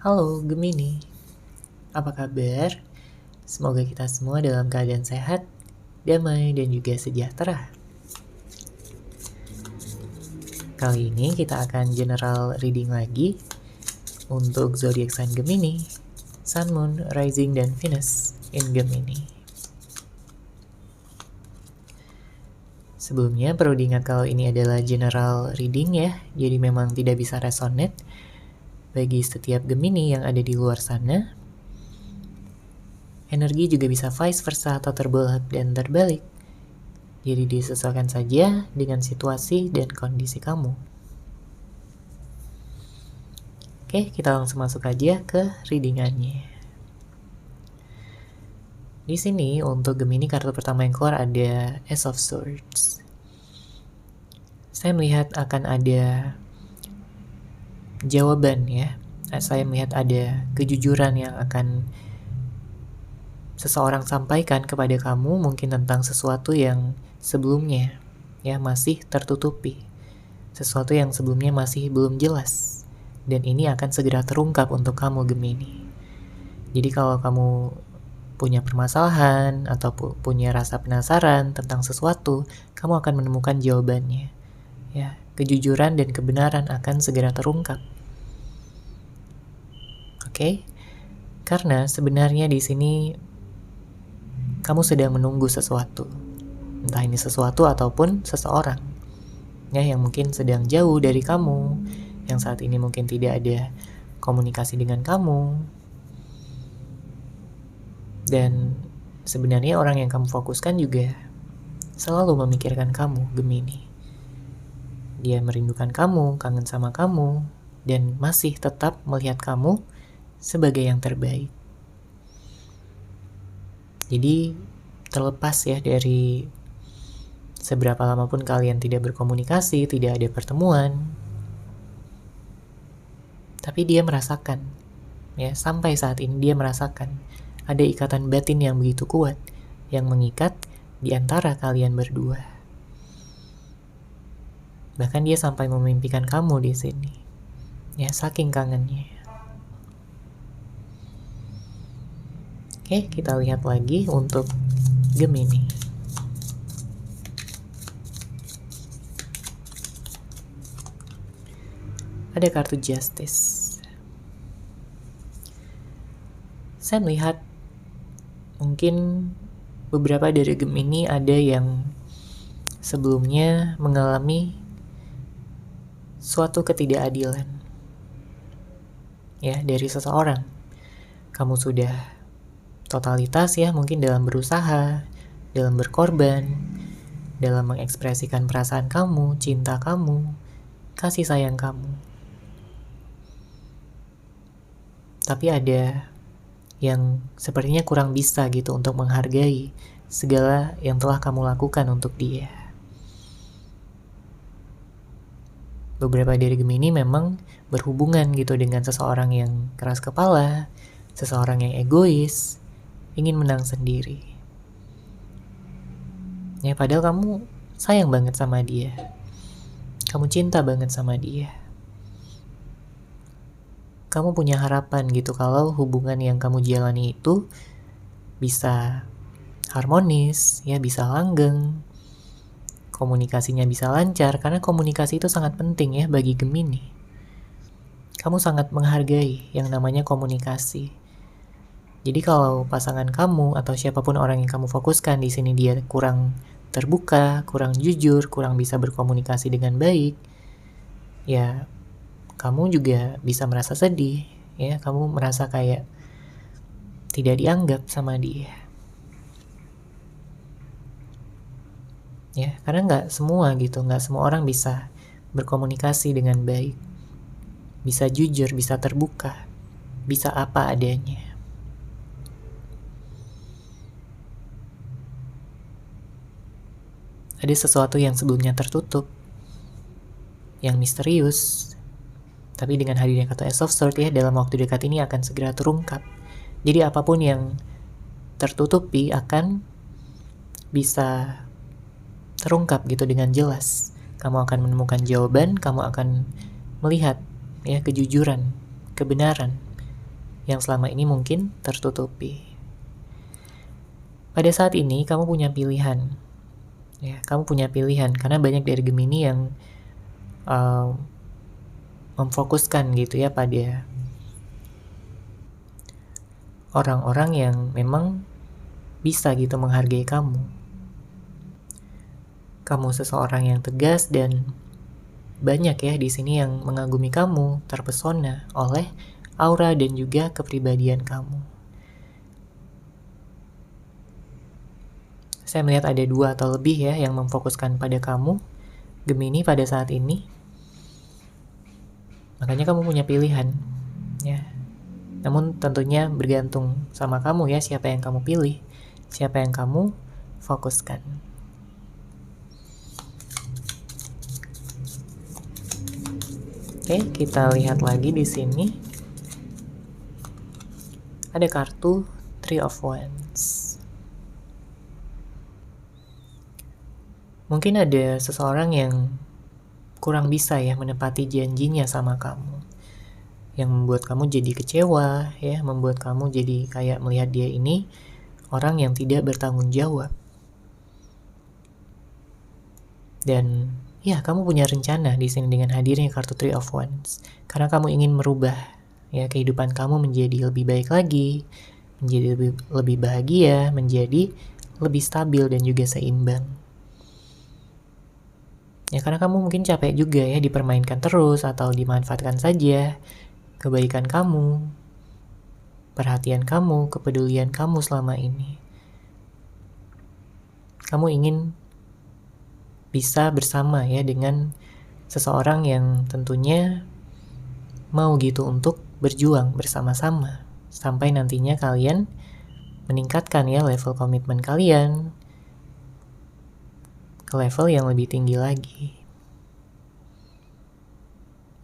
Halo Gemini, apa kabar? Semoga kita semua dalam keadaan sehat, damai, dan juga sejahtera. Kali ini kita akan general reading lagi untuk zodiak sign Gemini, Sun, Moon, Rising, dan Venus in Gemini. Sebelumnya perlu diingat kalau ini adalah general reading ya, jadi memang tidak bisa resonate bagi setiap Gemini yang ada di luar sana. Energi juga bisa vice versa atau terbelah dan terbalik. Jadi disesuaikan saja dengan situasi dan kondisi kamu. Oke, kita langsung masuk aja ke readingannya. Di sini untuk Gemini kartu pertama yang keluar ada Ace of Swords. Saya melihat akan ada jawaban ya. Saya melihat ada kejujuran yang akan seseorang sampaikan kepada kamu mungkin tentang sesuatu yang sebelumnya ya masih tertutupi. Sesuatu yang sebelumnya masih belum jelas. Dan ini akan segera terungkap untuk kamu Gemini. Jadi kalau kamu punya permasalahan atau punya rasa penasaran tentang sesuatu, kamu akan menemukan jawabannya. Ya, kejujuran dan kebenaran akan segera terungkap. Oke? Karena sebenarnya di sini kamu sedang menunggu sesuatu. Entah ini sesuatu ataupun seseorang. Ya, yang mungkin sedang jauh dari kamu, yang saat ini mungkin tidak ada komunikasi dengan kamu. Dan sebenarnya orang yang kamu fokuskan juga selalu memikirkan kamu, Gemini. Dia merindukan kamu, kangen sama kamu, dan masih tetap melihat kamu sebagai yang terbaik. Jadi terlepas ya dari seberapa lama pun kalian tidak berkomunikasi, tidak ada pertemuan, tapi dia merasakan, ya sampai saat ini dia merasakan ada ikatan batin yang begitu kuat yang mengikat di antara kalian berdua. Bahkan dia sampai memimpikan kamu di sini, ya saking kangennya. Oke, kita lihat lagi untuk Gemini. Ada kartu Justice. Saya melihat mungkin beberapa dari Gemini ada yang sebelumnya mengalami suatu ketidakadilan. Ya, dari seseorang. Kamu sudah totalitas ya, mungkin dalam berusaha, dalam berkorban, dalam mengekspresikan perasaan kamu, cinta kamu, kasih sayang kamu. Tapi ada yang sepertinya kurang bisa gitu untuk menghargai segala yang telah kamu lakukan untuk dia. Beberapa dari Gemini memang berhubungan gitu dengan seseorang yang keras kepala, seseorang yang egois, ingin menang sendiri. Ya, padahal kamu sayang banget sama dia. Kamu cinta banget sama dia. Kamu punya harapan gitu kalau hubungan yang kamu jalani itu bisa harmonis, ya bisa langgeng, komunikasinya bisa lancar, karena komunikasi itu sangat penting ya bagi Gemini. Kamu sangat menghargai yang namanya komunikasi. Jadi kalau pasangan kamu atau siapapun orang yang kamu fokuskan di sini dia kurang terbuka, kurang jujur, kurang bisa berkomunikasi dengan baik, ya kamu juga bisa merasa sedih, ya kamu merasa kayak tidak dianggap sama dia. Ya, karena nggak semua orang bisa berkomunikasi dengan baik, bisa jujur, bisa terbuka, bisa apa adanya. Ada sesuatu yang sebelumnya tertutup, yang misterius, tapi dengan hadirnya kata Ace of Swords ya, dalam waktu dekat ini akan segera terungkap. Jadi apapun yang tertutupi akan bisa terungkap gitu dengan jelas. Kamu akan menemukan jawaban, kamu akan melihat ya kejujuran, kebenaran yang selama ini mungkin tertutupi. Pada saat ini kamu punya pilihan. Ya, kamu punya pilihan karena banyak dari Gemini yang memfokuskan gitu ya pada orang-orang yang memang bisa gitu menghargai kamu. Kamu seseorang yang tegas dan banyak ya di sini yang mengagumi kamu, terpesona oleh aura dan juga kepribadian kamu. Saya melihat ada 2 atau lebih ya yang memfokuskan pada kamu, Gemini pada saat ini. Makanya kamu punya pilihan, ya. Namun tentunya bergantung sama kamu ya, siapa yang kamu pilih, siapa yang kamu fokuskan. Oke, kita lihat lagi di sini. Ada kartu Three of Wands. Mungkin ada seseorang yang kurang bisa ya menepati janjinya sama kamu, yang membuat kamu jadi kecewa ya, membuat kamu jadi kayak melihat dia ini orang yang tidak bertanggung jawab. Dan ya, kamu punya rencana di sini dengan hadirnya kartu Three of Wands, karena kamu ingin merubah ya kehidupan kamu menjadi lebih baik lagi, menjadi lebih bahagia, menjadi lebih stabil dan juga seimbang. Ya karena kamu mungkin capek juga ya dipermainkan terus atau dimanfaatkan saja kebaikan kamu, perhatian kamu, kepedulian kamu selama ini. Kamu ingin bisa bersama ya dengan seseorang yang tentunya mau gitu untuk berjuang bersama-sama sampai nantinya kalian meningkatkan ya level komitmen kalian ke level yang lebih tinggi lagi.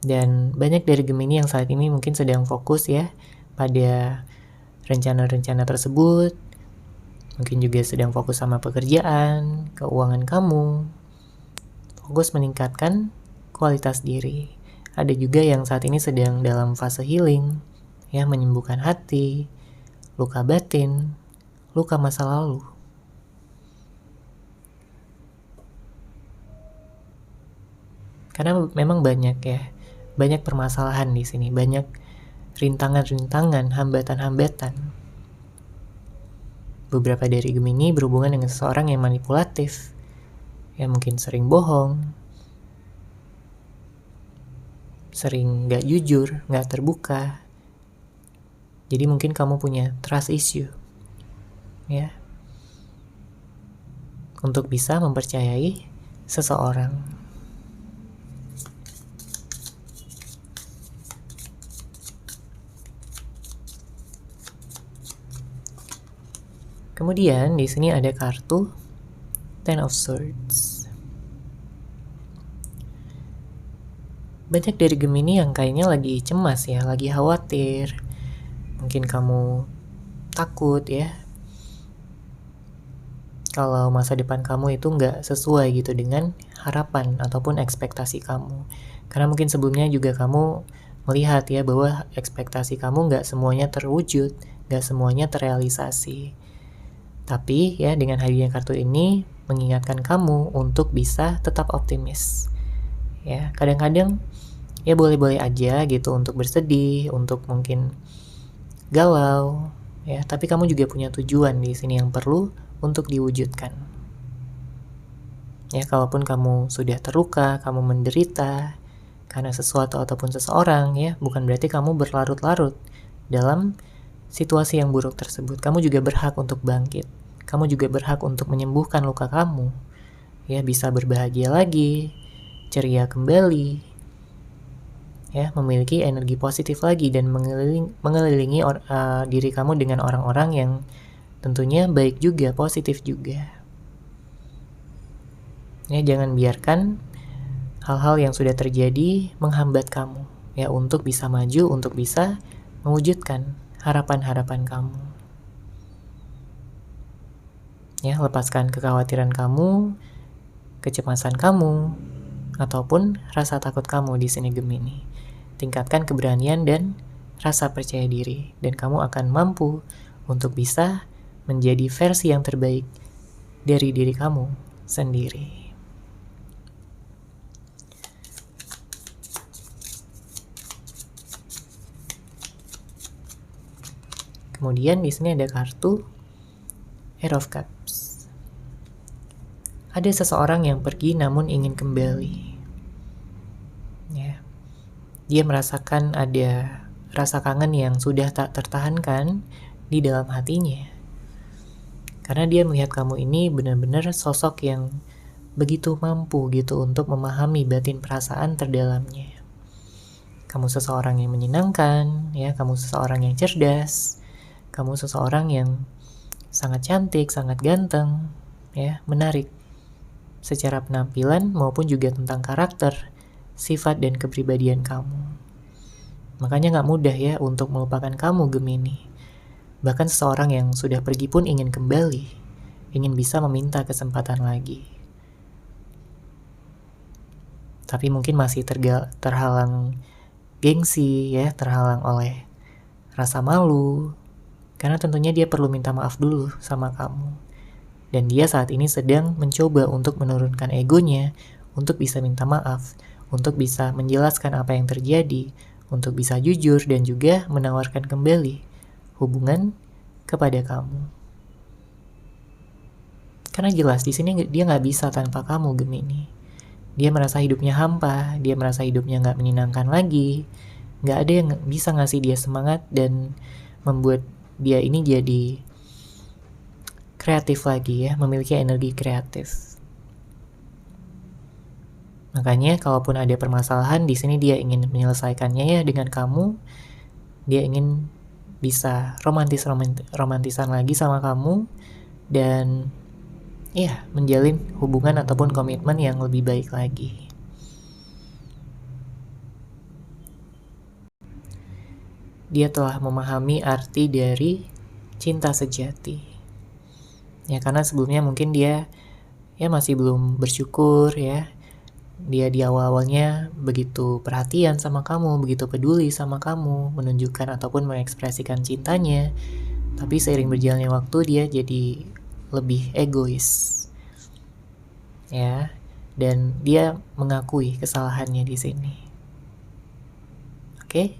Dan banyak dari Gemini yang saat ini mungkin sedang fokus ya pada rencana-rencana tersebut. Mungkin juga sedang fokus sama pekerjaan, keuangan kamu. Fokus meningkatkan kualitas diri. Ada juga yang saat ini sedang dalam fase healing, ya, menyembuhkan hati, luka batin, luka masa lalu. Karena memang banyak permasalahan di sini, banyak rintangan-rintangan, hambatan-hambatan. Beberapa dari Gemini berhubungan dengan seseorang yang manipulatif, yang mungkin sering bohong, sering gak jujur, gak terbuka. Jadi mungkin kamu punya trust issue, ya, untuk bisa mempercayai seseorang. Kemudian di sini ada kartu Ten of Swords. Banyak dari Gemini yang kayaknya lagi cemas ya, lagi khawatir. Mungkin kamu takut ya, kalau masa depan kamu itu nggak sesuai gitu dengan harapan ataupun ekspektasi kamu. Karena mungkin sebelumnya juga kamu melihat ya bahwa ekspektasi kamu nggak semuanya terwujud, nggak semuanya terrealisasi. Tapi ya dengan hadirnya kartu ini mengingatkan kamu untuk bisa tetap optimis. Ya, kadang-kadang ya boleh-boleh aja gitu untuk bersedih, untuk mungkin galau, ya, tapi kamu juga punya tujuan di sini yang perlu untuk diwujudkan. Ya, kalaupun kamu sudah terluka, kamu menderita karena sesuatu ataupun seseorang, ya, bukan berarti kamu berlarut-larut dalam situasi yang buruk tersebut. Kamu juga berhak untuk bangkit. Kamu juga berhak untuk menyembuhkan luka kamu. Ya, bisa berbahagia lagi, ceria kembali. Ya, memiliki energi positif lagi dan mengelilingi diri kamu dengan orang-orang yang tentunya baik juga, positif juga. Ya, jangan biarkan hal-hal yang sudah terjadi menghambat kamu ya untuk bisa maju, untuk bisa mewujudkan harapan-harapan kamu. Ya, lepaskan kekhawatiran kamu, kecemasan kamu, ataupun rasa takut kamu di sini Gemini. Tingkatkan keberanian dan rasa percaya diri, dan kamu akan mampu untuk bisa menjadi versi yang terbaik dari diri kamu sendiri. Kemudian di sini ada kartu Ace of Cups. Ada seseorang yang pergi namun ingin kembali. Ya. Dia merasakan ada rasa kangen yang sudah tak tertahankan di dalam hatinya. Karena dia melihat kamu ini benar-benar sosok yang begitu mampu gitu untuk memahami batin perasaan terdalamnya. Kamu seseorang yang menyenangkan, ya, kamu seseorang yang cerdas, kamu seseorang yang sangat cantik, sangat ganteng, ya, menarik secara penampilan maupun juga tentang karakter, sifat dan kepribadian kamu. Makanya gak mudah ya untuk melupakan kamu, Gemini. Bahkan seseorang yang sudah pergi pun ingin kembali, ingin bisa meminta kesempatan lagi. Tapi mungkin masih terhalang gengsi, ya, terhalang oleh rasa malu, karena tentunya dia perlu minta maaf dulu sama kamu. Dan dia saat ini sedang mencoba untuk menurunkan egonya, untuk bisa minta maaf, untuk bisa menjelaskan apa yang terjadi, untuk bisa jujur dan juga menawarkan kembali hubungan kepada kamu. Karena jelas di sini dia nggak bisa tanpa kamu, Gemini. Dia merasa hidupnya hampa, dia merasa hidupnya nggak menyenangkan lagi, nggak ada yang bisa ngasih dia semangat dan membuat dia ini jadi kreatif lagi, ya, memiliki energi kreatif. Makanya kalaupun ada permasalahan di sini dia ingin menyelesaikannya ya dengan kamu. Dia ingin bisa romantisan lagi sama kamu dan ya menjalin hubungan ataupun komitmen yang lebih baik lagi. Dia telah memahami arti dari cinta sejati. Ya, karena sebelumnya mungkin dia ya masih belum bersyukur, ya. Dia di awal-awalnya begitu perhatian sama kamu, begitu peduli sama kamu, menunjukkan ataupun mengekspresikan cintanya. Tapi seiring berjalannya waktu dia jadi lebih egois. Ya, dan dia mengakui kesalahannya di sini. Oke.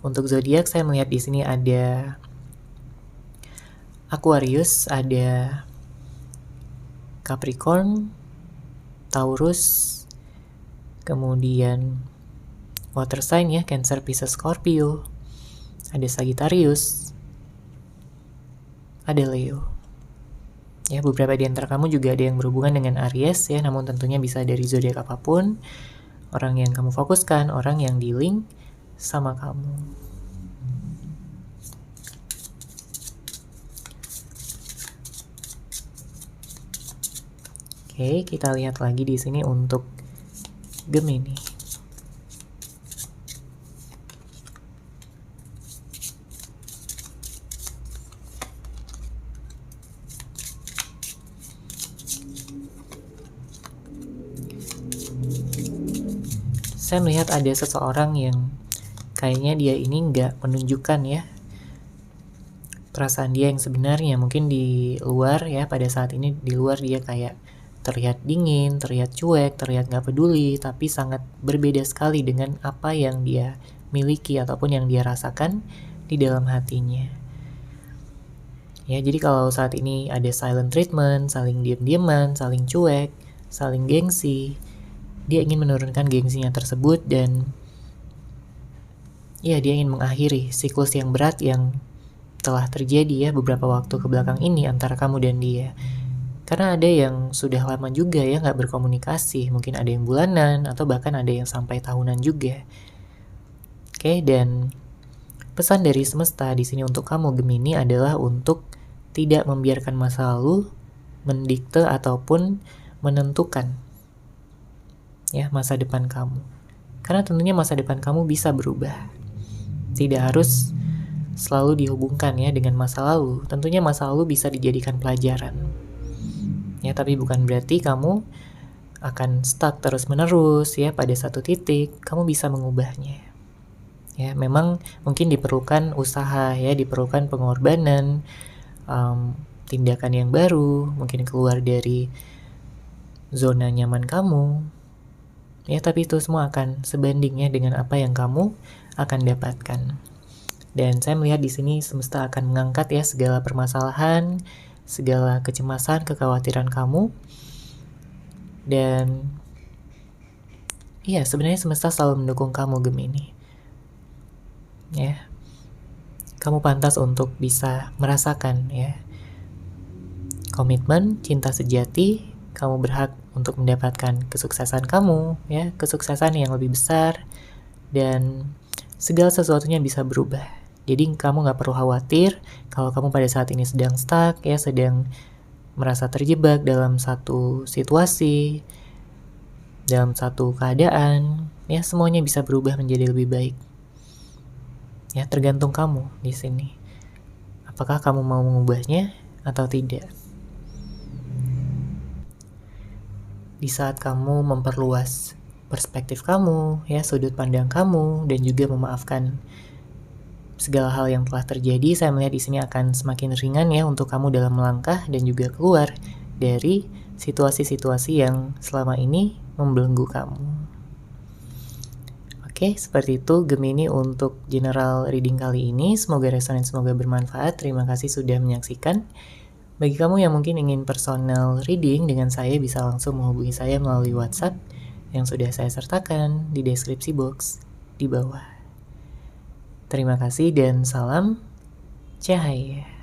Untuk zodiak saya melihat di sini ada Aquarius, ada Capricorn, Taurus, kemudian water sign ya, Cancer, Pisces, Scorpio, ada Sagittarius, ada Leo. Ya, beberapa di antara kamu juga ada yang berhubungan dengan Aries ya, namun tentunya bisa dari zodiak apapun, orang yang kamu fokuskan, orang yang di-link sama kamu. Oke, kita lihat lagi di sini untuk Gemini. Saya melihat ada seseorang yang kayaknya dia ini nggak menunjukkan ya perasaan dia yang sebenarnya. Mungkin di luar ya, pada saat ini di luar dia kayak terlihat dingin, terlihat cuek, terlihat nggak peduli, tapi sangat berbeda sekali dengan apa yang dia miliki ataupun yang dia rasakan di dalam hatinya. Ya, jadi kalau saat ini ada silent treatment, saling diam-diaman, saling cuek, saling gengsi, dia ingin menurunkan gengsinya tersebut dan ya, dia ingin mengakhiri siklus yang berat yang telah terjadi ya beberapa waktu ke belakang ini antara kamu dan dia. Karena ada yang sudah lama juga ya nggak berkomunikasi, mungkin ada yang bulanan atau bahkan ada yang sampai tahunan juga. Oke, dan pesan dari semesta di sini untuk kamu Gemini adalah untuk tidak membiarkan masa lalu mendikte ataupun menentukan ya masa depan kamu. Karena tentunya masa depan kamu bisa berubah. Tidak harus selalu dihubungkan ya dengan masa lalu. Tentunya masa lalu bisa dijadikan pelajaran. Ya, tapi bukan berarti kamu akan stuck terus-menerus ya pada satu titik. Kamu bisa mengubahnya. Ya, memang mungkin diperlukan usaha ya, diperlukan pengorbanan, tindakan yang baru, mungkin keluar dari zona nyaman kamu. Ya, tapi itu semua akan sebandingnya dengan apa yang kamu akan dapatkan. Dan saya melihat di sini semesta akan mengangkat ya segala permasalahan, segala kecemasan, kekhawatiran kamu. Dan iya, sebenarnya semesta selalu mendukung kamu, Gemini. Ya. Kamu pantas untuk bisa merasakan ya komitmen, cinta sejati. Kamu berhak untuk mendapatkan kesuksesan kamu, ya, kesuksesan yang lebih besar, dan segala sesuatunya bisa berubah. Jadi kamu nggak perlu khawatir kalau kamu pada saat ini sedang stuck, ya, sedang merasa terjebak dalam satu situasi, dalam satu keadaan, ya, semuanya bisa berubah menjadi lebih baik. Ya, tergantung kamu di sini. Apakah kamu mau mengubahnya atau tidak? Di saat kamu memperluas perspektif kamu, ya, sudut pandang kamu, dan juga memaafkan segala hal yang telah terjadi, saya melihat di sini akan semakin ringan ya untuk kamu dalam melangkah dan juga keluar dari situasi-situasi yang selama ini membelenggu kamu. Oke, seperti itu Gemini untuk general reading kali ini. Semoga resonan, semoga bermanfaat. Terima kasih sudah menyaksikan. Bagi kamu yang mungkin ingin personal reading dengan saya, bisa langsung menghubungi saya melalui WhatsApp yang sudah saya sertakan di deskripsi box di bawah. Terima kasih dan salam cahaya.